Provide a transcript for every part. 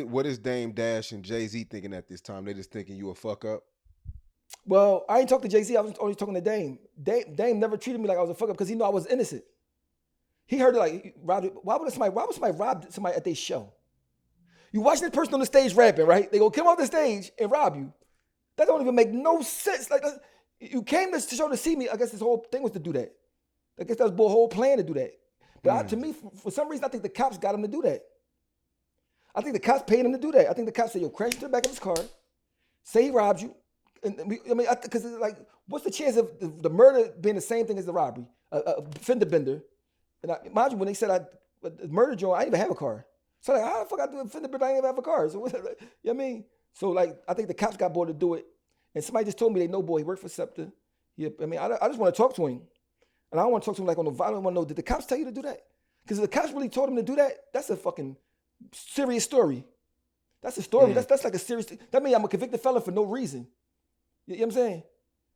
What is Dame Dash and Jay-Z thinking at this time? They just thinking you a fuck up? Well, I ain't talked to Jay-Z. I was only talking to Dame. Dame never treated me like I was a fuck up because he knew I was innocent. He heard it like, why would somebody rob somebody at their show? You watch this person on the stage rapping, right? They go come off the stage and rob you. That don't even make no sense. Like, you came to the show to see me. I guess this whole thing was to do that. I guess that was the whole plan to do that. But to me, for some reason, I think the cops got him to do that. I think the cops paid him to do that. I think the cops said, yo, crash into the back of his car, say he robbed you. Because like, what's the chance of the murder being the same thing as the robbery? A fender bender. And mind you, when they said the murder joint, I didn't even have a car. So like, how the fuck I do a fender bender? I didn't even have a car. So you know what I mean? So like, I think the cops got bored to do it. And somebody just told me they know, boy, he worked for SEPTA. I just want to talk to him. And I don't want to talk to him like on the violent. I want to know, did the cops tell you to do that? Because if the cops really told him to do that, that's a fucking serious story. That's a story. That's like a serious thing. That means I'm a convicted felon for no reason. You know what I'm saying?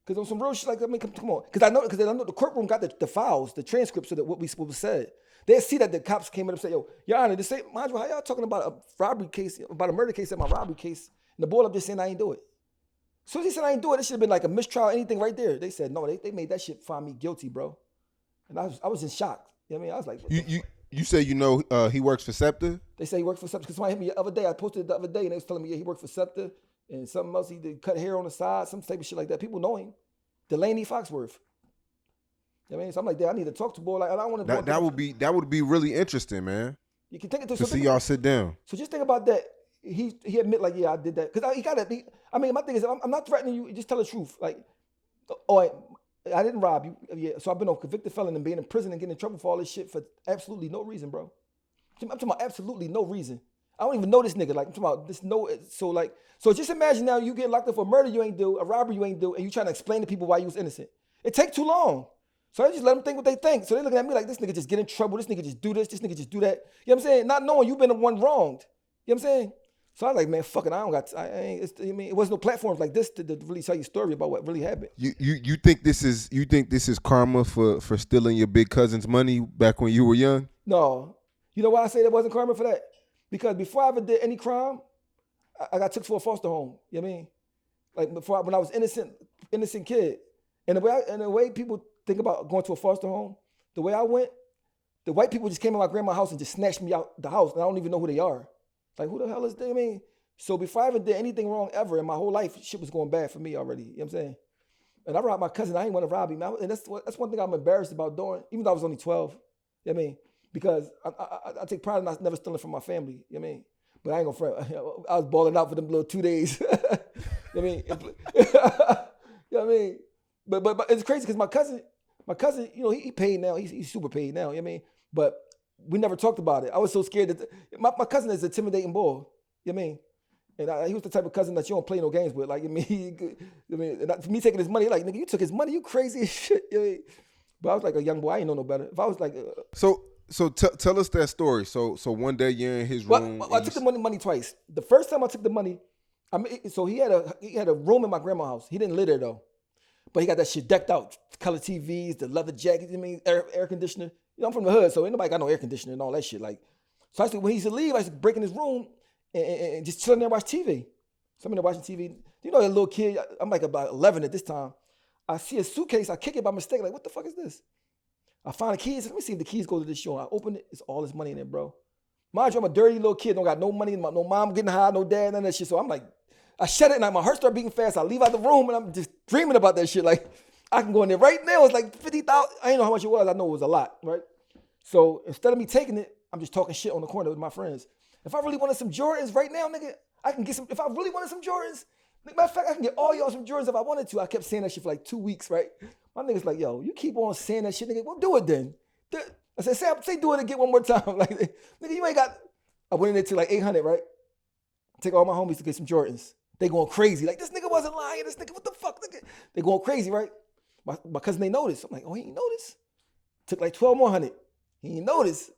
Because on some real shit like that, come on. Because I know the courtroom got the files, the transcripts of what was said. They see that the cops came in and said, yo, Your Honor, this ain't, mind you, how y'all talking about a robbery case, about a murder case at my robbery case, and the boy up just saying I ain't do it. As soon as he said I ain't do it, it should have been like a mistrial, anything right there. They said, no, they made that shit find me guilty, bro. And I was in shock. You know what I mean? I was like, You say he works for SEPTA? They say he works for SEPTA because somebody hit me the other day. I posted it the other day and they was telling me, yeah, he worked for SEPTA and something else. He did cut hair on the side, some type of shit like that. People know him. Delaney Foxworth. You know what I mean? So I'm like, I need to talk to boy. Like, I don't want to. That would be really interesting, man. You can take it to see y'all sit down. So just think about that. He admit like, yeah, I did that because he got it. I mean, my thing is, I'm not threatening you. Just tell the truth. Like, I didn't rob you. Yeah, so I've been a convicted felon and being in prison and getting in trouble for all this shit for absolutely no reason, bro. I'm talking about absolutely no reason. I don't even know this nigga. Like, I'm talking about this so just imagine now you get locked up for a murder you ain't do, a robbery you ain't do, and you trying to explain to people why you was innocent. It take too long. So I just let them think what they think. So they looking at me like, this nigga just get in trouble, this nigga just do this nigga just do that. You know what I'm saying? Not knowing you've been the one wronged. You know what I'm saying? So I was like, man, fuck it, it wasn't no platforms like this to really tell you a story about what really happened. You think this is karma for stealing your big cousin's money back when you were young? No. You know why I say that wasn't karma for that? Because before I ever did any crime, I got took for a foster home. You know what I mean? Like when I was innocent kid. And the way people think about going to a foster home, the way I went, the white people just came to my grandma's house and just snatched me out the house, and I don't even know who they are. Like, who the hell is they? I mean, so before I ever did anything wrong ever in my whole life, shit was going bad for me already. You know what I'm saying? And I robbed my cousin. I ain't want to rob him. And that's one thing I'm embarrassed about doing, even though I was only 12. You know what I mean? Because I take pride in not never stealing from my family. You know what I mean? But I ain't gonna front. I was balling out for them little 2 days. You know what I mean? You know what I mean? But it's crazy because my cousin, you know, he paid now. He's super paid now. You know what I mean? But we never talked about it. I was so scared that my cousin is an intimidating boy. You know what I mean? And he was the type of cousin that you don't play no games with. Like, me taking his money, like, nigga, you took his money, you crazy as shit. You know what I mean? But I was like a young boy, I ain't know no better. If I was like, So tell us that story. So one day you're in his room. I took the money twice. The first time I took the money, so he had a room in my grandma's house. He didn't live there though, but he got that shit decked out, color TVs, the leather jacket. Air conditioner. You know, I'm from the hood, so ain't nobody got no air conditioner and all that shit. Like, so when he used to leave, I used to break in his room and just chill in there and watch TV. So I'm in there watching TV. You know, that little kid. I'm like about 11 at this time. I see a suitcase. I kick it by mistake. Like, what the fuck is this? I find the keys. Let me see if the keys go to this show. I open it. It's all this money in it, bro. Mind you, I'm a dirty little kid. Don't got no money. No mom getting high. No dad. None of that shit. So I'm like, I shut it and my heart started beating fast. I leave out the room and I'm just dreaming about that shit. Like, I can go in there right now. It's like 50,000. I didn't know how much it was. I know it was a lot, right? So instead of me taking it, I'm just talking shit on the corner with my friends. If I really wanted some Jordans right now, nigga, I can get some. If I really wanted some Jordans, matter of fact, I can get all y'all some Jordans if I wanted to. I kept saying that shit for like 2 weeks, right? My niggas like, yo, you keep on saying that shit, nigga. Well, do it then. I said, say do it again one more time. Like, nigga, you ain't got. I went in there to like 800, right? Take all my homies to get some Jordans. They going crazy. Like, this nigga wasn't lying. This nigga, what the fuck, nigga? They going crazy, right? My cousin, they noticed. I'm like, oh, he ain't noticed. Took like 12 more hundred. He ain't noticed.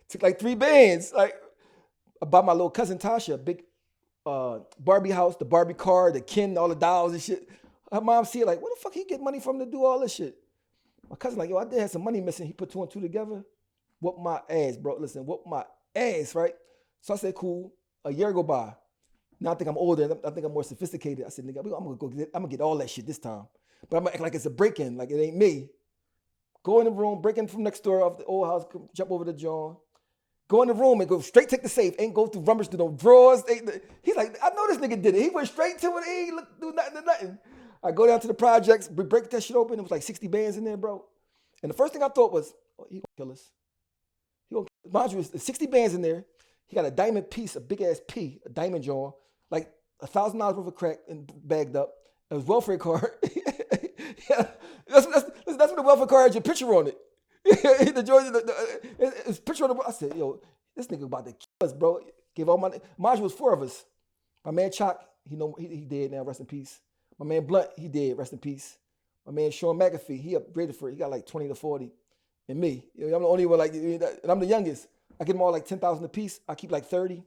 Took like 3 bands. Like, I bought my little cousin Tasha a big Barbie house, the Barbie car, the Ken, all the dolls and shit. Her mom see it like, where the fuck he get money from to do all this shit? My cousin like, yo, I did have some money missing. He put 2 and 2 together. Whoop my ass, bro. Listen, whoop my ass, right? So I said, cool. A year go by. Now I think I'm older. I think I'm more sophisticated. I said, nigga, I'm gonna get all that shit this time. But I'm gonna act like it's a break-in, like it ain't me. Go in the room, break in from next door off the old house, jump over the John. Go in the room and go straight take the safe. Ain't go through rummage through no drawers. He's like, I know this nigga did it. He went straight to it. He ain't look through nothing. I go down to the projects, we break that shit open. It was like 60 bands in there, bro. And the first thing I thought was, oh, he gonna kill us. Mind you, there's 60 bands in there. He got a diamond piece, a big ass P, a diamond jaw, like $1,000 worth of crack and bagged up. It was welfare card. Yeah, that's what the welfare card had your picture on it. It's picture on the. I said, yo, this nigga about to kill us, bro. Give all my. Mind you, was 4 of us. My man Chalk, he dead now, rest in peace. My man Blunt, he dead, rest in peace. My man Sean McAfee, he upgraded for it. He got like 20 to 40. And me, I'm the only one like, and I'm the youngest. I get them all like 10,000 a piece. I keep like 30.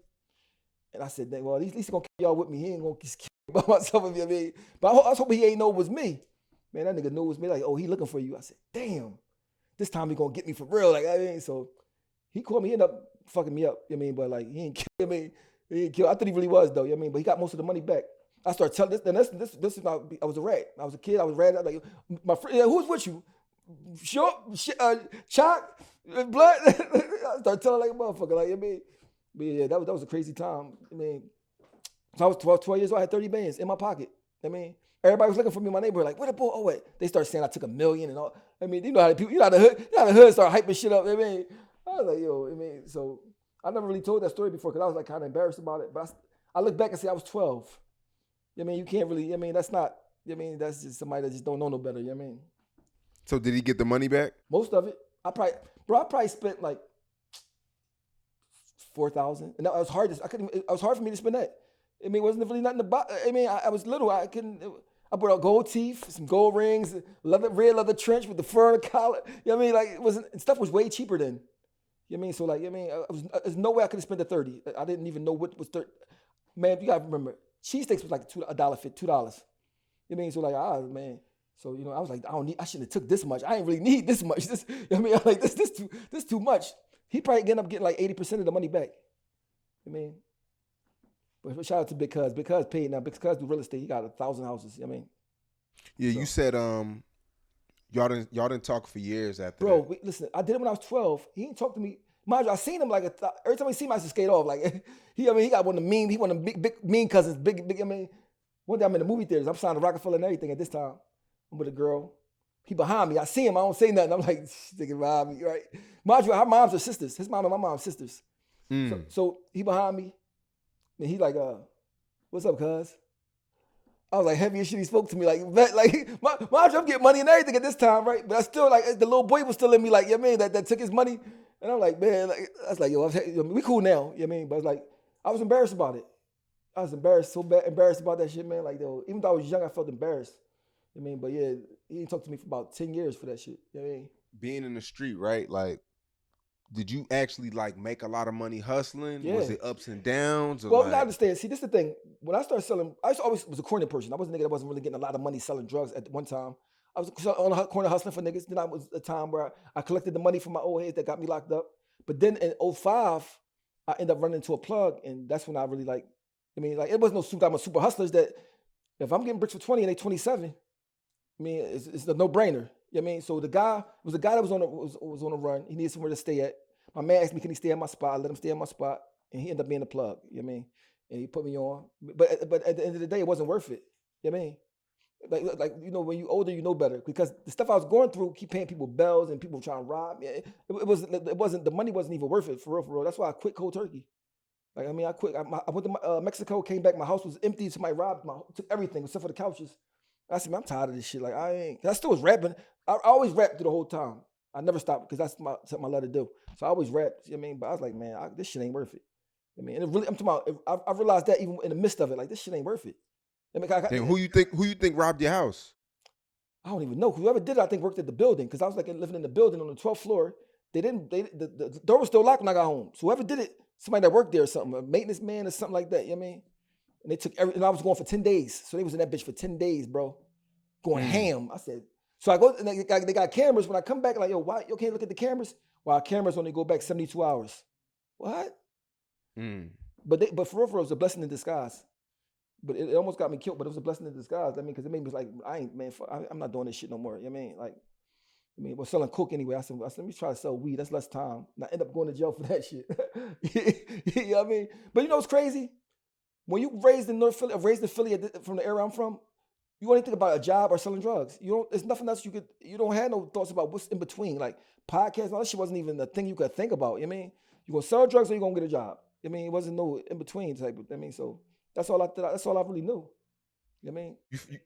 And I said, well, at least he's gonna kill y'all with me. He ain't gonna kill by myself, if you know what I mean. But I was hoping he ain't know it was me. Man, that nigga knew it was me. Like, oh, he looking for you. I said, damn, this time he gonna get me for real. Like, I mean, so he called me, he ended up fucking me up, you know what I mean? But like, he ain't kill me. He ain't kill. I thought he really was though, you know what I mean? But he got most of the money back. I started telling this is not, I was a rat. I was a kid, I was rat. I was like, my friend, yeah, who's with you? Sure, Chalk, Blood. I started telling like a motherfucker, like, you know what I mean? But yeah, that was a crazy time. I mean, so I was 12 years old, I had 30 bands in my pocket. I mean, everybody was looking for me in my neighborhood, like, where the boy? Oh, wait. They started saying I took $1 million and all. I mean, you know how the hood start hyping shit up. I mean, I was like, yo, I mean, so I never really told that story before because I was like kind of embarrassed about it. But I look back and say I was 12. I mean, you can't really, I mean, that's not, I mean, that's just somebody that just don't know no better, you know what I mean? So did he get the money back? Most of it. I probably spent like $4,000. And that was hard. It was hard for me to spend that. I mean, it wasn't really nothing to buy. I mean, I was little. I bought out gold teeth, some gold rings, red leather trench with the fur and the collar. You know what I mean? Like, it wasn't, stuff was way cheaper then. You know what I mean? So like, I mean, there's no way I could have spent the 30. I didn't even know what was 30. Man, you gotta remember, cheesesteaks was like $2. You know what I mean? So like, man. So, you know, I was like, I shouldn't have took this much. I ain't really need this much. You know what I mean? I'm like, this too much. He probably ended up getting like 80% of the money back. You know what I mean? But shout out to Big Cuz. Big Cuz paid now. Big Cuz do real estate. He got 1,000 houses. You know what I mean? Yeah, so, you said y'all didn't talk for years after bro, that. Listen, I did it when I was 12. He didn't talk to me. Mind you, I seen him like every time I see him, I used to skate off. Like he got one of the big mean cousins. Big. I mean, one day I'm in the movie theaters. I'm signing Rockefeller and everything at this time. I'm with a girl. He behind me. I see him. I don't say nothing. I'm like, nigga behind me, right? Mind you, our moms are sisters. His mom and my mom's sisters. So he behind me. And he like, what's up, cuz? I was like, heavy as shit. He spoke to me like, mind you, I'm getting money and everything at this time, right? But I still like, the little boy was still in me like, you know what I mean? That took his money. And I'm like, man, like, I was like, yo, we cool now. You know what I mean? But it's like, I was embarrassed about it. I was embarrassed about that shit, man. Like, yo, even though I was young, I felt embarrassed. I mean, but yeah, he didn't talk to me for about 10 years for that shit. You know what I mean? Being in the street, right? Like, did you actually like make a lot of money hustling? Yeah. Was it ups and downs? Or well, you gotta understand. See, this is the thing. When I started selling, I always was a corner person. I was a nigga that wasn't really getting a lot of money selling drugs at one time. I was on the corner hustling for niggas. Then I was a time where I collected the money from my old heads that got me locked up. But then in 2005, I ended up running into a plug, and that's when I really like. I mean, like it wasn't no super hustlers that if I'm getting bricks for 20 and they 27. I mean, it's a no-brainer. You know what I mean? So the guy that was on a run. He needed somewhere to stay at. My man asked me, can he stay at my spot? I let him stay at my spot. And he ended up being the plug. You know what I mean? And he put me on. But at the end of the day, it wasn't worth it. You know what I mean? Like you know, when you older, you know better. Because the stuff I was going through, keep paying people bells and people trying to rob me. It wasn't, the money wasn't even worth it, for real. That's why I quit cold turkey. Like, I mean, I quit. I went to Mexico, came back, my house was empty. Somebody took everything except for the couches. I said, man, I'm tired of this shit. Like, I still was rapping. I always rapped through the whole time. I never stopped because that's something I let it do. So I always rapped, you know what I mean? But I was like, man, this shit ain't worth it. I mean, and it really, I'm talking about, I realized that even in the midst of it, like, this shit ain't worth it. I mean, Damn, who you think robbed your house? I don't even know. Whoever did it, I think worked at the building because I was like living in the building on the 12th floor. The door was still locked when I got home. So whoever did it, somebody that worked there or something, a maintenance man or something like that, you know what I mean? And they took and I was going for 10 days. So they was in that bitch for 10 days, bro. Going ham. I said, So I go, and they got cameras. When I come back, like, yo, why you can't look at the cameras? Well, cameras only go back 72 hours. What? Mm. But for real, it was a blessing in disguise. But it almost got me killed. But it was a blessing in disguise. I mean, because it made me like, I'm not doing this shit no more. You know what I mean? Like, we're selling coke anyway. I said, let me try to sell weed. That's less time. And I end up going to jail for that shit. You know what I mean? But you know what's crazy? When you raised in North Philly, raised in Philly from the area I'm from, you only think about a job or selling drugs. You don't. There's nothing else you don't have no thoughts about what's in between. Like podcasts, all that shit wasn't even a thing you could think about. You know what I mean? You gonna sell drugs or you gonna get a job? I mean, it wasn't no in between type of. I mean, so that's all I really knew. You know what I mean?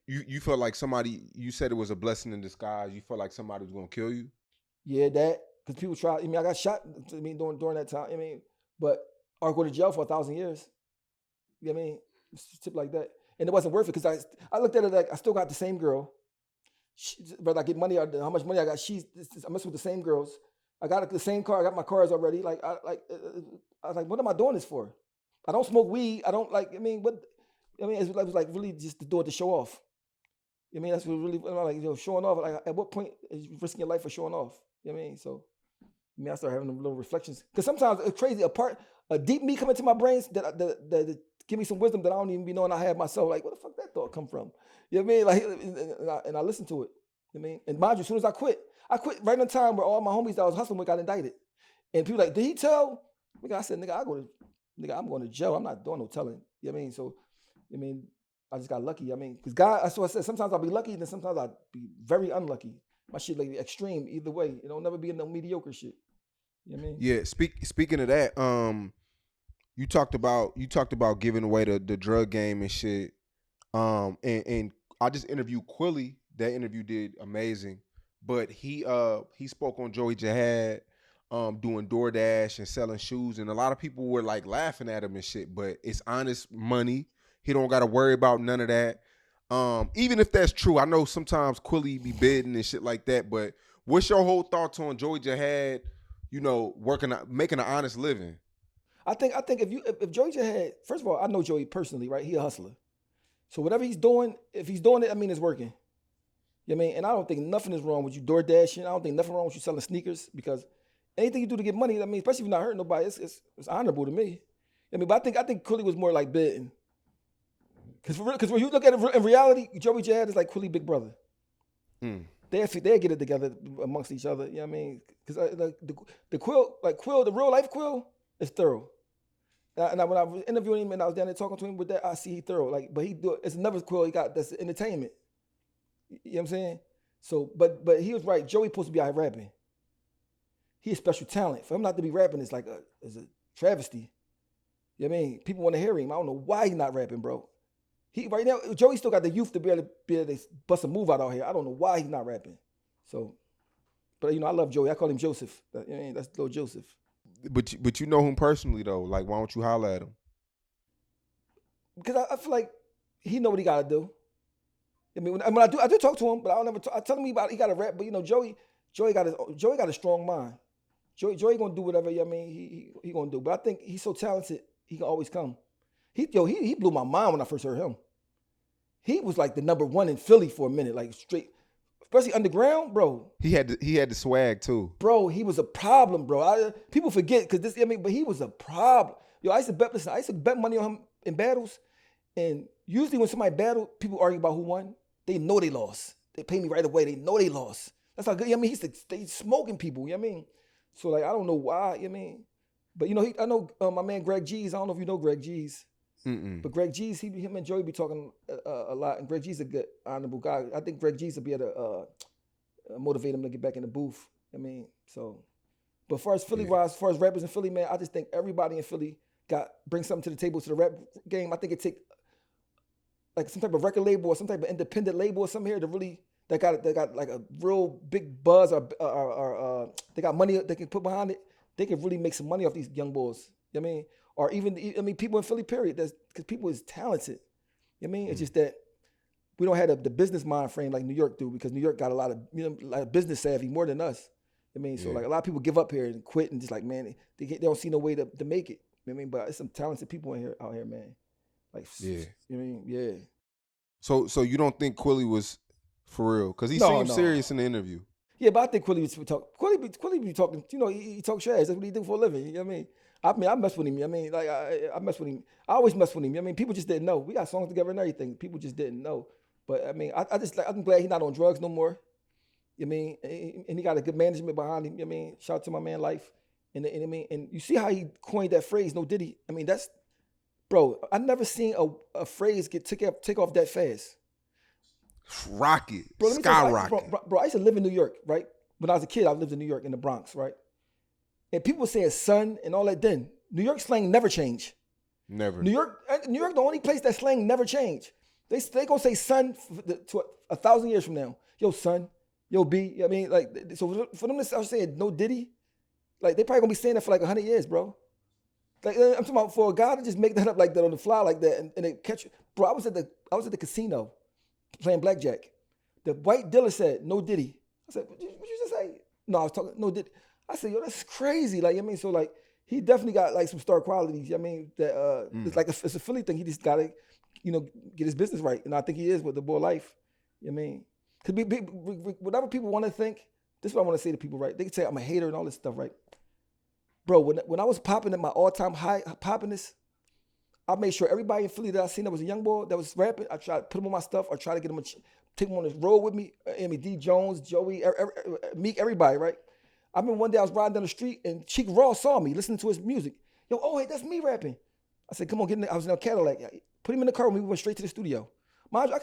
You felt like somebody. You said it was a blessing in disguise. You felt like somebody was gonna kill you. Yeah, that because people try. I mean, I got shot. I mean, during that time. I mean, but or go to jail for 1,000 years. You know what I mean? Shit like that. And it wasn't worth it because I looked at it like I still got the same girl. But I get money out how much money I got. I mess with the same girls. I got the same car. I got my cars already. Like I was like, what am I doing this for? I don't smoke weed. I don't like. I mean, what? I mean, it was like really just to do it to show off. I mean, that's what really like showing off. Like, at what point is you risking your life for showing off? You know what I mean? So, I started having little reflections because sometimes it's crazy. A deep me come into my brains that give me some wisdom that I don't even be knowing I have myself. Like, where the fuck that thought come from? You know what I mean? Like, and I listen to it. You know what I mean? And mind you, as soon as I quit right on time where all my homies that I was hustling with got indicted. And people like, did he tell? Nigga, I said, I'm going to jail. I'm not doing no telling. You know what I mean? So, I mean, I just got lucky. I mean, because God, that's what I said. Sometimes I'll be lucky, and then sometimes I'll be very unlucky. My shit like extreme either way. It'll never be in no mediocre shit. You know what I mean? Yeah. Speaking of that, you talked about giving away the drug game and shit. And I just interviewed Quilly. That interview did amazing. But he spoke on Joey Jihad, doing DoorDash and selling shoes, and a lot of people were like laughing at him and shit. But it's honest money. He don't got to worry about none of that. Even if that's true, I know sometimes Quilly be bidding and shit like that. But what's your whole thoughts on Joey Jihad? You know, making an honest living. I think if Joey Jihad, first of all, I know Joey personally, right? He a hustler. So whatever he's doing, if he's doing it, I mean, it's working. You know what I mean? And I don't think nothing is wrong with you door dashing. I don't think nothing wrong with you selling sneakers because anything you do to get money, I mean, especially if you're not hurting nobody, it's honorable to me. I mean, but I think Quilly was more like bidding. Because when you look at it in reality, Joey Jihad is like Quilly big brother. They get it together amongst each other. You know what I mean? Because the Quill, the real life Quill is thorough. And when I was interviewing him and I was down there talking to him with that, I see he thorough. Like, but it's another Quill he got that's entertainment. You know what I'm saying? So, but he was right. Joey supposed to be out rapping. He a special talent. For him not to be rapping is like a travesty. You know what I mean? People want to hear him. I don't know why he's not rapping, bro. He right now, Joey still got the youth to be able to bust a move out here. I don't know why he's not rapping. So, but I love Joey. I call him Joseph. You know, that's little Joseph. But you know him personally though. Like, why don't you holler at him? Because I feel like he know what he gotta do. I mean, when I do talk to him, but I don't ever. I tell him he got to rap. But Joey got a strong mind. Joey gonna do whatever. I mean, he gonna do. But I think he's so talented. He can always come. He blew my mind when I first heard him. He was like the number one in Philly for a minute, like straight, especially underground, bro. He had the swag too, bro. He was a problem, bro. People forget because but he was a problem. I used to bet money on him in battles, and usually when somebody battled, people argue about who won. They know they lost. They pay me right away. They know they lost. That's how good. I mean, he used to stay smoking people. You know what I mean? So like, I don't know why. You know what I mean? But I know my man Greg G's. I don't know if you know Greg G's. But Greg G's, him and Joey be talking a lot, and Greg G's a good, honorable guy. I think Greg G's will be able to motivate him to get back in the booth. I mean, so. But as far as Philly-wise, as far as rappers in Philly, man, I just think everybody in Philly bring something to the table to the rap game. I think it take like some type of record label or some type of independent label or something here to really that got like a real big buzz or they got money they can put behind it. They can really make some money off these young boys. You know what I mean? Or even people in Philly, period. Because people is talented. You know what I mean? It's just that we don't have the business mind frame like New York do, because New York got a lot of business savvy more than us. You know what I mean? So like a lot of people give up here and quit and just like, man, they don't see no way to make it. You know what I mean? But it's some talented people out here, man. Like, you know what I mean? Yeah. So you don't think Quilly was For real. Because he No, seemed no. serious in the interview. Yeah, but I think Quilly be talking. You know, he talk trash. That's what he do for a living. You know what I mean? I mess with him. I mean, like I mess with him. I always mess with him. I mean, people just didn't know. We got songs together and everything. People just didn't know. But I mean, I'm glad he's not on drugs no more. You know what I mean? And he got a good management behind him. You know what I mean? Shout out to my man Life. And I mean, and you see how he coined that phrase, no Diddy. I mean, that's, bro, I never seen a phrase get take off that fast. Rocket. Bro, Skyrocket. Bro, I used to live in New York, right? When I was a kid, I lived in New York, in the Bronx, right? And people were saying son and all that then. New York slang never changed. Never. New York, the only place that slang never changed. They gonna say son to 1,000 years from now. Yo, son. Yo, B. You know what I mean? Like, so for them to start saying no Diddy, like, they probably gonna be saying that for like 100 years, bro. Like, I'm talking about for a guy to just make that up like that on the fly like that and they catch you. Bro, I was at the casino playing blackjack. The white dealer said, no Diddy. I said, what you just say? No, I was talking, no Diddy. I said, yo, that's crazy. Like, I mean, so like, he definitely got like some star qualities. I mean, that it's like it's a Philly thing. He just gotta, get his business right. And I think he is with the boy Life. You know what I mean? Because whatever people want to think, this is what I want to say to people, right? They can say I'm a hater and all this stuff, right? Bro, when I was popping at my all-time high poppiness, I made sure everybody in Philly that I seen that was a young boy that was rapping, I tried to put him on my stuff. I tried to get him, take him on this road with me. D. Jones, Joey, Meek, everybody, right? I remember one day I was riding down the street and Cheek Raw saw me listening to his music. Yo, oh, hey, that's me rapping. I said, come on, get in there. I was in a Cadillac. Put him in the car with me. We went straight to the studio. Mind you,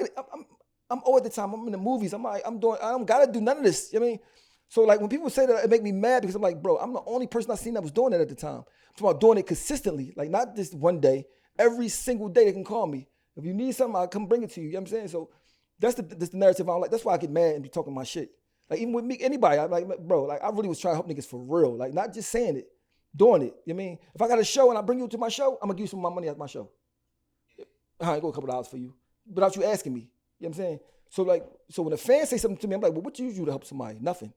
I'm old at the time. I'm in the movies. I don't gotta do none of this. You know what I mean? So like when people say that, it make me mad because I'm like, bro, I'm the only person I seen that was doing that at the time. I'm talking about doing it consistently, like not just one day. Every single day they can call me. If you need something, I'll come bring it to you. You know what I'm saying? So that's the narrative I don't like. That's why I get mad and be talking my shit. Like even with me, anybody, I'm like, bro, like I really was trying to help niggas for real. Like not just saying it, doing it. You know what I mean? If I got a show and I bring you to my show, I'm gonna give you some of my money out my show. I ain't go a couple dollars for you without you asking me. You know what I'm saying? So when a fan say something to me, I'm like, well, what you do to help somebody? Nothing.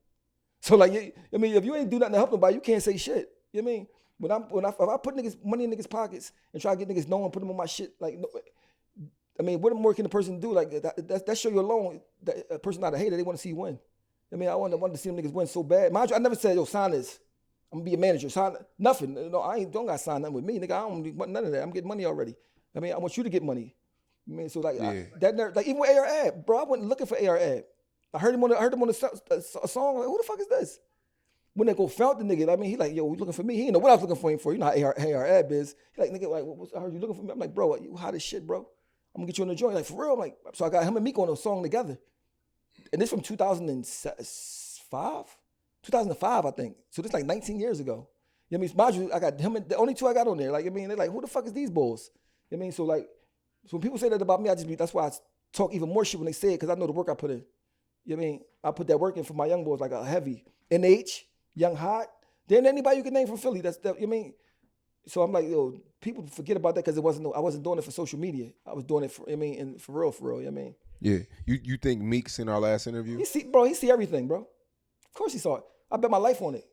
So like, I mean, if you ain't do nothing to help nobody, you can't say shit. You know what I mean? If I put money in niggas' pockets and try to get niggas knowing, put them on my shit, like, no, I mean, what more can the person do? Like that show you alone that a person not a hater, they want to see you win. I mean, I wanted to see them niggas win so bad. Mind you, I never said, yo, sign this. I'm gonna be a manager. Sign nothing. No, don't got to sign nothing with me, nigga. I don't want none of that. I'm getting money already. I mean, I want you to get money. I mean, so like like even with AR Ab, bro, I wasn't looking for AR Ab. I heard him on a song. Like, who the fuck is this? When they go found the nigga, I mean, he like, yo, you looking for me? He didn't know what I was looking for him for. You know how AR Ab is. He like, nigga, like, I heard you looking for me. I'm like, bro, you hot as shit, bro. I'm gonna get you on the joint. Like, for real? I'm like, so I got him and Meek on a song together. And this from 2005, I think. So this like 19 years ago. You know what I mean? Mind you, I got him and the only two I got on there. Like, I mean, they're like, who the fuck is these bulls? You know what I mean? So like, so when people say that about me, that's why I talk even more shit when they say it, because I know the work I put in. You know what I mean? I put that work in for my young boys, like a heavy. NH, Young Hot. Then anybody you can name from Philly, you know what I mean? So I'm like, yo, people forget about that because I wasn't doing it for social media. I was doing it for, I mean, and for real, you know what I mean? Yeah. You think Meek's in our last interview? He see everything, bro. Of course he saw it. I bet my life on it.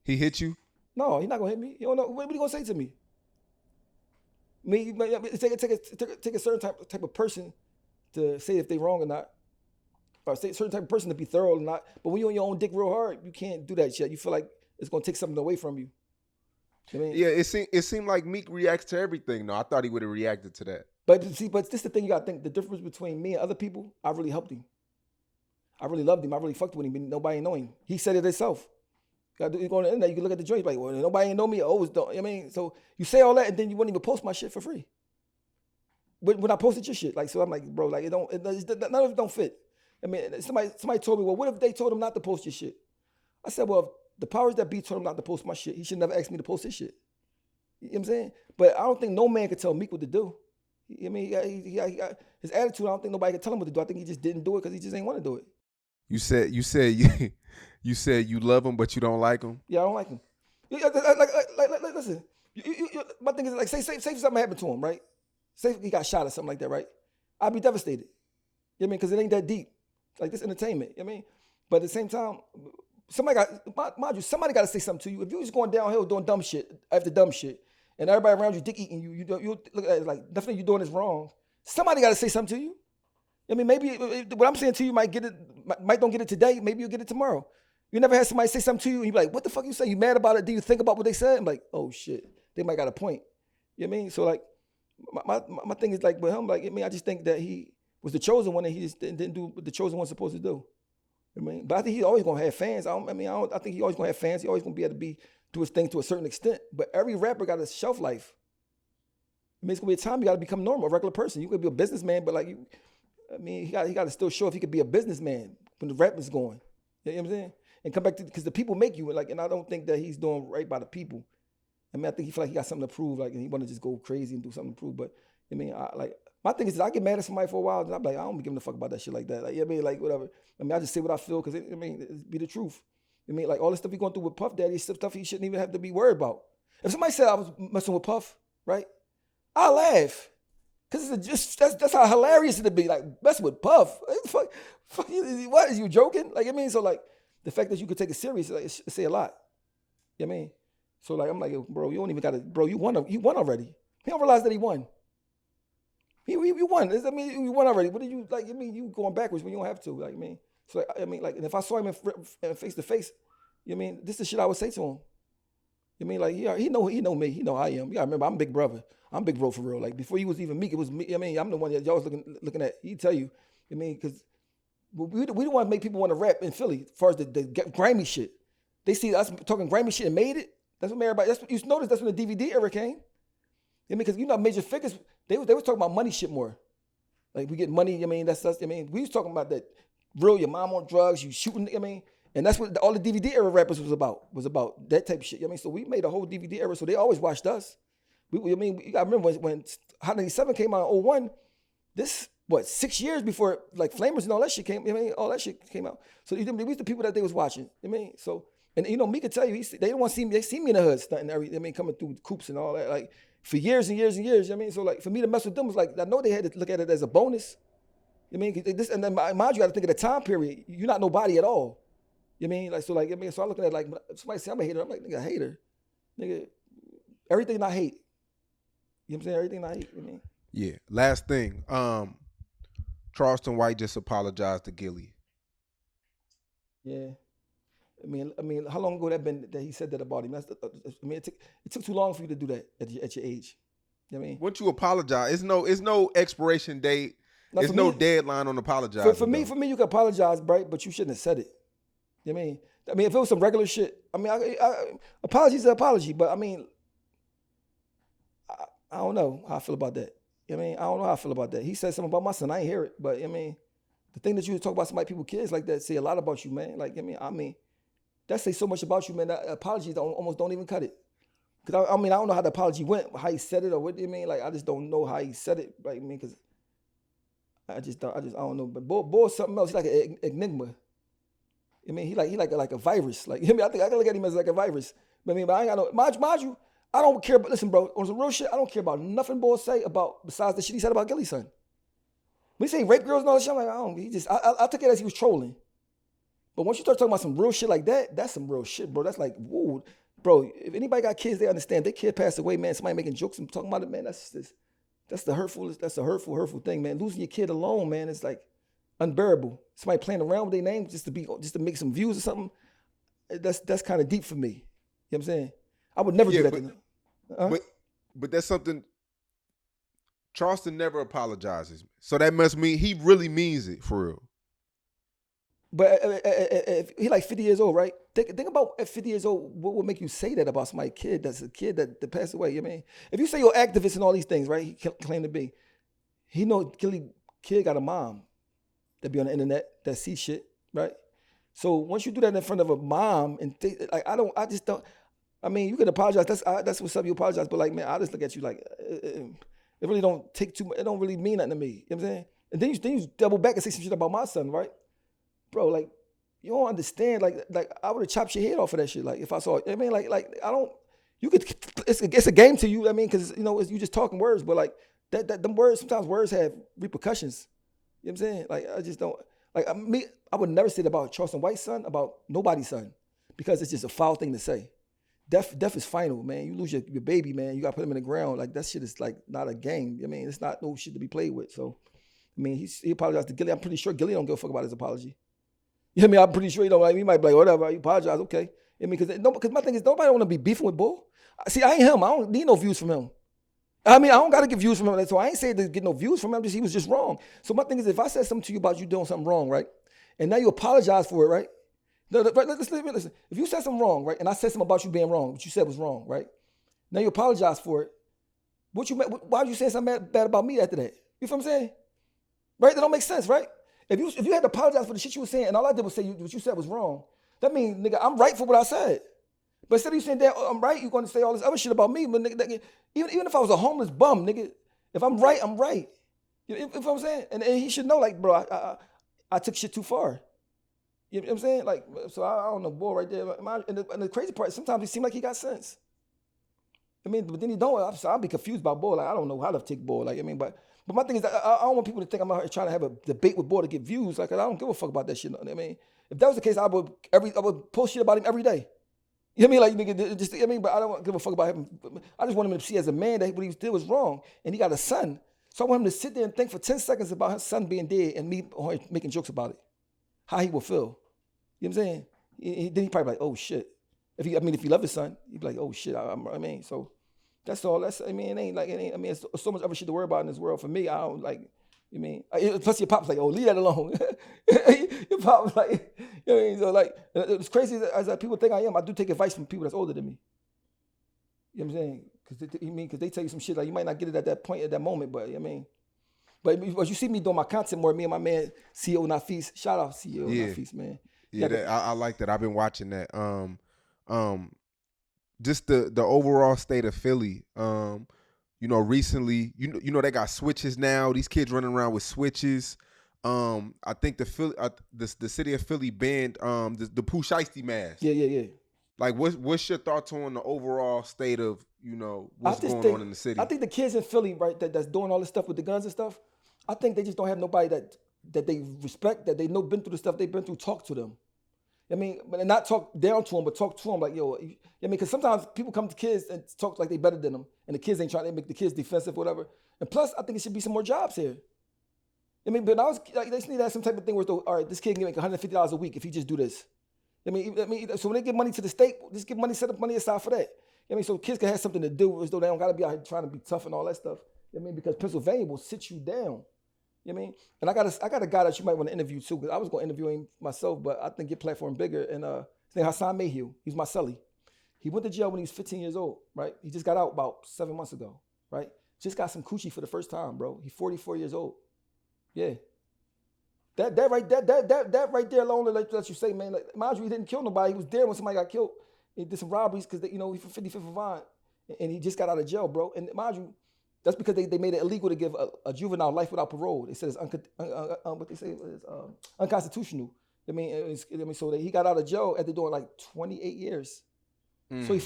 He hit you? No, he's not gonna hit me. You don't know what he gonna say to me. Take a certain type of person to say if they wrong or not, or say a certain type of person to be thorough or not. But when you on your own dick real hard, you can't do that shit. You feel like it's gonna take something away from you. You know what I mean? Yeah, it seemed like Meek reacts to everything. No, I thought he would have reacted to that. But this is the thing you gotta think. The difference between me and other people, I really helped him. I really loved him. I really fucked with him. Nobody know him. He said it himself. You go on the internet, you can look at the joint, like, well, nobody ain't know me. I always don't. You know what I mean? So you say all that, and then you wouldn't even post my shit for free. But when I posted your shit, like, so I'm like, bro, like, none of it don't fit. I mean, somebody told me, well, what if they told him not to post your shit? I said, well, if the powers that be told him not to post my shit, he should never ask me to post his shit. You know what I'm saying? But I don't think no man could tell Meek what to do. I mean, he got his attitude, I don't think nobody could tell him what to do. I think he just didn't do it because he just ain't want to do it. You said you love him, but you don't like him. Yeah, I don't like him. Like listen. My thing is like, say something happened to him, right? Say he got shot or something like that, right? I'd be devastated. You know what I mean? Because it ain't that deep. It's like this entertainment. You know what I mean? But at the same time, somebody got to say something to you. If you just going downhill doing dumb shit after dumb shit, and everybody around you dick eating you look at it like definitely you doing this wrong. Somebody got to say something to you. I mean, maybe what I'm saying to you might get it, might don't get it today. Maybe you'll get it tomorrow. You never had somebody say something to you and you be like, what the fuck you say? You mad about it? Do you think about what they said? I'm like, oh shit, they might got a point. You know what I mean? So like, my thing is like with him, like, I mean, I just think that he was the chosen one and he just didn't do what the chosen one's supposed to do. I mean, but I think he's always gonna have fans. I think he always gonna have fans. He always gonna be able to do his thing to a certain extent. But every rapper got a shelf life. I mean, it's gonna be a time you gotta become normal, a regular person. You could be a businessman, but like he got to still show if he could be a businessman when the rap is going. You know what I'm saying? And come back to, because the people make you, and I don't think that he's doing right by the people. I mean, I think he feel like he got something to prove, like, and he want to just go crazy and do something to prove. But I mean, my thing is, I get mad at somebody for a while, and I'm like, I don't be giving a fuck about that shit like that. Like, you know what I mean, like whatever. I mean, I just say what I feel because it be the truth. I mean, like all the stuff he going through with Puff Daddy, stuff he shouldn't even have to be worried about. If somebody said I was messing with Puff, right? I laugh. Cause it's just that's how hilarious it'd be. Like messing with Puff. Fuck, what is you joking? Like I mean, so like the fact that you could take it serious, like, it say a lot. You know what I mean? So like I'm like, bro, you don't even gotta, bro, you won already. He don't realize that he won. He won. I mean, you won already. What do you like? I mean, you going backwards when you don't have to. Like I mean, so like, I mean, like, and if I saw him in face to face, you know what I mean, this is the shit I would say to him. You know what I mean, like he know me. He know I am. You gotta remember, I'm big brother. I'm big bro for real. Like before he was even Meek, it was me. I mean, I'm the one that y'all was looking at. He tell you. I mean, because we don't want to make people want to rap in Philly as far as the grimy shit. They see us talking grimy shit and made it. That's what everybody. That's what you notice. That's when the DVD era came. I mean, because major figures they was talking about money shit more. Like we get money. I mean, that's I mean, we was talking about that real. Your mom on drugs. You shooting. I mean. And that's what all the DVD era rappers was about that type of shit. I mean, so we made a whole DVD era, so they always watched us. I mean, you gotta remember when Hot 97 came out in 01, this, 6 years before like Flamers and all that shit came, I mean, all that shit came out. So we was the people that they was watching. I mean, so, and you know, me could tell you, they don't want to see me, they see me in the hood stunting everything. I mean, coming through coops and all that, like for years and years and years. I mean, so like for me to mess with them was like, I know they had to look at it as a bonus. I mean, this, and then mind you, got to think of the time period. You're not nobody at all. You know what I mean? Like, so like, I mean, so I'm looking at like, somebody say I'm a hater. I'm like, nigga, hater. Nigga, everything I hate. You know what I'm saying? Everything I hate. You know what I mean? Yeah. Last thing. Charleston White just apologized to Gilly. Yeah. I mean, how long ago that he said that about him? I mean, it took too long for you to do that at your age. You know what I mean? Once you apologize, it's no expiration date. There's no deadline on apologizing. For me, you can apologize, right? But you shouldn't have said it. You know what I mean? I mean, if it was some regular shit, I mean, apology is an apology, but I mean, I don't know how I feel about that. You know what I mean? I don't know how I feel about that. He said something about my son. I ain't hear it, but I mean, the thing that you talk about somebody, people, kids like that say a lot about you, man. Like, I mean, that say so much about you, man. That apologies almost don't even cut it. Because I mean, I don't know how the apology went, how he said it, or what do you mean? Like, I just don't know how he said it. Right? I mean, because I don't know. But Bo is something else. He's like an enigma. I mean, he like a virus. Like, I mean, I think I can look at him as like a virus. But I mean, but I ain't got no, mind you, I don't care. But listen, bro, on some real shit, I don't care about nothing Bo say about besides the shit he said about Gilly's son. When he say rape girls and all that shit, I'm like, I took it as he was trolling. But once you start talking about some real shit like that, that's some real shit, bro. That's like, whoa, bro. If anybody got kids, they understand. Their kid passed away, man. Somebody making jokes and talking about it, man. That's the hurtful thing, man. Losing your kid alone, man, it's like unbearable. Somebody playing around with their name just to make some views or something. That's kind of deep for me. You know what I'm saying? I would never do that. But that's something. Charleston never apologizes, so that must mean he really means it for real. But if he like 50 years old, right? Think about at 50 years old, what would make you say that about somebody's kid that's a kid that passed away? You know what I mean? If you say you're activist and all these things, right? He claimed to be. He know Gilly kid got a mom that be on the internet that see shit, right? So once you do that in front of a mom and I mean, you could apologize. That's what's up. You apologize, but like, man, I just look at you like it really don't take too much. It don't really mean nothing to me. You know what I'm saying? And then you double back and say some shit about my son, right? Bro, like, you don't understand. Like I would have chopped your head off of that shit. Like, if I saw it, I mean, like I don't. You could. It's a game to you. I mean, because you know you just talking words, but like them words. Sometimes words have repercussions. You know what I'm saying? Like, I just don't. Like I would never say that about Charleston White's son, about nobody's son, because it's just a foul thing to say. Death is final, man. You lose your baby, man. You gotta put him in the ground. Like, that shit is like not a game. I mean, it's not no shit to be played with. So, I mean, he apologized to Gilly. I'm pretty sure Gilly don't give a fuck about his apology. You know what I mean? I'm pretty sure he don't like. He might be like, whatever. You apologize, okay? I mean, because my thing is nobody want to be beefing with Bull. See, I ain't him. I don't need no views from him. I mean, I don't gotta get views from him. So I ain't saying to get no views from him. He was just wrong. So my thing is, if I said something to you about you doing something wrong, right, and now you apologize for it, right? Listen. If you said something wrong, right, and I said something about you being wrong, what you said was wrong, right? Now you apologize for it. Why are you saying something bad about me after that? You feel what I'm saying? Right? That don't make sense, right? If you had to apologize for the shit you were saying, and all I did was say what you said was wrong, that means, nigga, I'm right for what I said. But instead of you saying that I'm right, you're going to say all this other shit about me. But nigga, even if I was a homeless bum, nigga, if I'm right, I'm right. You know what I'm saying? And he should know, like, bro, I took shit too far. You know what I'm saying? Like, so I don't know, boy, right there. And the crazy part, sometimes it seems like he got sense. I mean, but then he don't. I'll be confused by Bull. Like, I don't know how to take Bull. Like, I mean, but my thing is, I don't want people to think I'm out here trying to have a debate with Bull to get views. Like, I don't give a fuck about that shit. I mean, if that was the case, I would post shit about him every day. You know what I mean? Like, nigga, just, I mean, but I don't give a fuck about him. I just want him to see as a man that what he did was wrong, and he got a son. So I want him to sit there and think for 10 seconds about his son being dead and me making jokes about it, how he will feel. You know what I'm saying? Then he probably like, oh shit. If he love his son, he'd be like, oh shit. I mean, so that's all. I mean, it's so much other shit to worry about in this world. For me, I don't like. You mean? Plus your pop's like, oh, leave that alone. Your pop was like, you know what I mean? So like, it's crazy as people think I am. I do take advice from people that's older than me. You know what I'm saying? Because they tell you some shit like you might not get it at that point, at that moment, but I mean, but you see me doing my content more. Me and my man CEO Nafis. Shout out CEO Nafis, man. Yeah, I like that. I've been watching that. Just the overall state of Philly. You know, recently, you know they got switches now. These kids running around with switches. I think the city of Philly banned the Pooh Shiesty mask. Yeah. Like, what's your thoughts on the overall state of, you know, what's going on in the city? I think the kids in Philly, right, that's doing all this stuff with the guns and stuff, I think they just don't have nobody that they respect, that they know been through the stuff they've been through, talk to them. I mean, but not talk down to them, but talk to them like, yo, I mean, because sometimes people come to kids and talk like they better than them, and the kids ain't trying to make the kids defensive, whatever. And plus, I think it should be some more jobs here. I mean, but they just need to have some type of thing where, all right, this kid can make $150 a week if he just do this. I mean, so when they give money to the state, just give money, set up money aside for that. I mean, so kids can have something to do, as though they don't got to be out here trying to be tough and all that stuff. I mean, because Pennsylvania will sit you down. You know what I mean? And I got a guy that you might want to interview too, because I was going to interview him myself, but I think your platform bigger. And his name Hassan Mayhew. He's my celly. He went to jail when he was 15 years old, right? He just got out about 7 months ago, right? Just got some coochie for the first time, bro. He's 44 years old. Yeah. That right there alone let you say, man, like, mind you, he didn't kill nobody. He was there when somebody got killed. He did some robberies because, you know, he's from 55th of Vine. And he just got out of jail, bro. And mind you, that's because they made it illegal to give a juvenile life without parole. They said it's what they say is unconstitutional. I mean, so he got out of jail after doing like 28 years.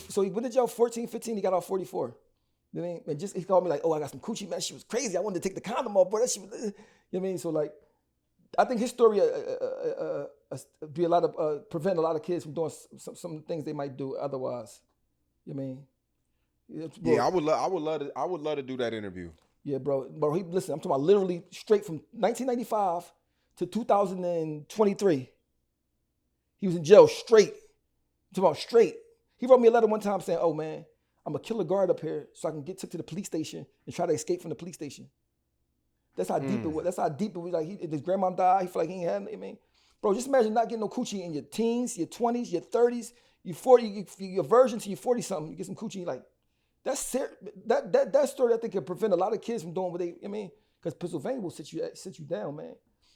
So he went to jail 14, 15. He got out 44. You know what I mean? And he called me like, oh, I got some coochie, man. She was crazy. I wanted to take the condom off, bro. That shit was, you know what I mean? So like, I think his story be a lot of prevent a lot of kids from doing some things they might do otherwise. You know what I mean? Yeah, I would love to do that interview. Yeah, bro. Listen, I'm talking about literally straight from 1995 to 2023. He was in jail straight. I'm talking about straight. He wrote me a letter one time saying, "Oh man, I'm gonna kill a guard up here so I can get took to the police station and try to escape from the police station." That's how deep it was. That's how deep it was. Like his grandma died. He felt like he ain't had. I mean, bro, just imagine not getting no coochie in your teens, your 20s, your 30s, your 40, your virgin to your 40 something. You get some coochie like. That story I think can prevent a lot of kids from doing what they. I mean, because Pennsylvania will sit you down, man.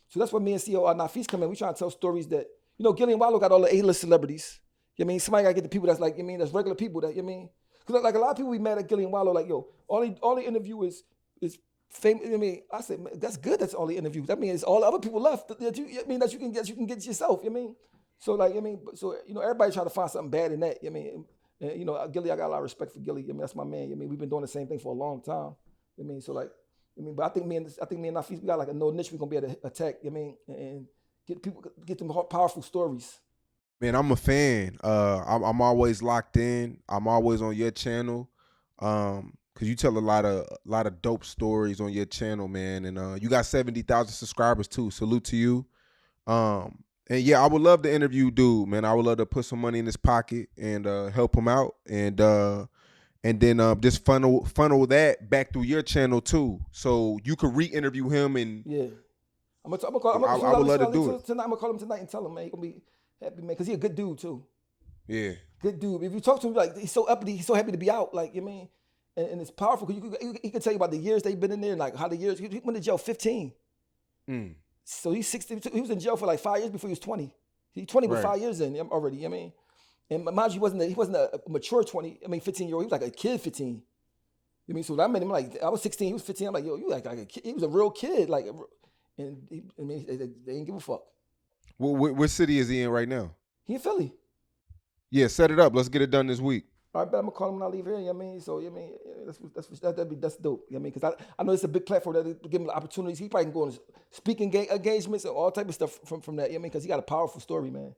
So that's why me and CEO Nafis come in. We trying to tell stories that, you know, Gillian Wallow got all the A-list celebrities. You know what I mean, somebody gotta get the people that's like, that's regular people that, you know what I mean, because like a lot of people be mad at Gillian Wallow, like, yo, all they interview is famous. I mean, I said, man, that's good. That's all the interviews. That means all the other people left that you can get yourself. You know what I mean, so like, so you know, everybody try to find something bad in that. You know what I mean. And, you know, Gilly, I got a lot of respect for Gilly. I mean, that's my man. I mean, we've been doing the same thing for a long time. I mean, so like, but I think me and Nafis, we got like a no niche we're gonna be able to attack. I mean, and get them powerful stories. Man, I'm a fan. I'm always locked in. I'm always on your channel. Cause because you tell a lot of dope stories on your channel, man. And you got 70,000 subscribers too. Salute to you. And yeah, I would love to interview dude, man. I would love to put some money in his pocket and help him out, and then just funnel that back through your channel too, so you could re-interview him. And Yeah. I'm gonna call. I would love to do it tonight. I'm gonna call him tonight and tell him, man, he gonna be happy, man, because he a good dude too. Yeah. Good dude. If you talk to him, like, he's so uppity, he's so happy to be out, like, you know what I mean, and it's powerful because he can tell you about the years they've been in there, and like how the years he went to jail 15. So he's 60. He was in jail for like 5 years before he was 20. He's 20 with 5 years in already. You know what I mean, and mind you, he wasn't a mature 20. I mean, 15-year-old. He was like a kid 15. You know what I mean, so when I met him, like, I was 16, he was 15. I'm like, yo, you like a kid. He was a real kid, like, and they didn't give a fuck. Well, what city is he in right now? He in Philly. Yeah, set it up. Let's get it done this week. All right, but I'm gonna call him when I leave here. You know what I mean? So, you know what I mean, that's dope. You know what I mean? Because I know it's a big platform that give him the opportunities. He probably can go on speaking engagements and all type of stuff from that. You know what I mean? Because he got a powerful story, man.